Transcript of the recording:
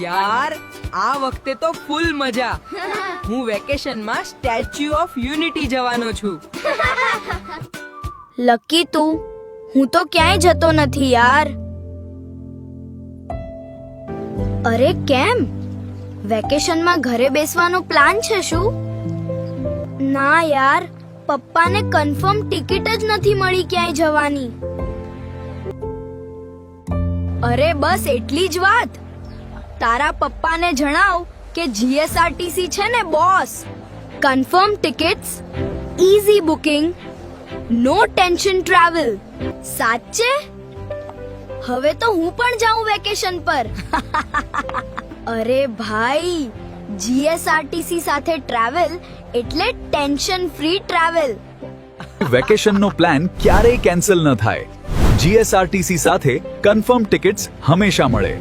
યાર આ વખતે તો ફૂલ મજા. હું વેકેશનમાં સ્ટેચ્યુ ઓફ યુનિટી જવાનો છું. લકી તું, હું તો ક્યાંય જતો નથી યાર. અરે કેમ? વેકેશનમાં ઘરે બેસવાનો પ્લાન છે શું? ના યાર, પપ્પાને કન્ફર્મ ટિકિટ જ નથી મળી ક્યાંય જવાની. અરે બસ એટલી જ વાત. તારા પપ્પાને જણાવ કે જીએસઆરટીસી છે ને boss. Confirm tickets, easy booking, no tension travel. સાચે? હવે તો હું પણ જાઉં વેકેશન પર. અરે ભાઈ, જીએસઆરટીસી સાથે ટ્રાવેલ એટલે ટેન્શન ફ્રી ટ્રાવેલ. વેકેશનનો પ્લાન ક્યારેય કેન્સલ ન થાય. જીએસઆરટીસી સાથે કન્ફર્મ ટિકિટ્સ હંમેશા મળે.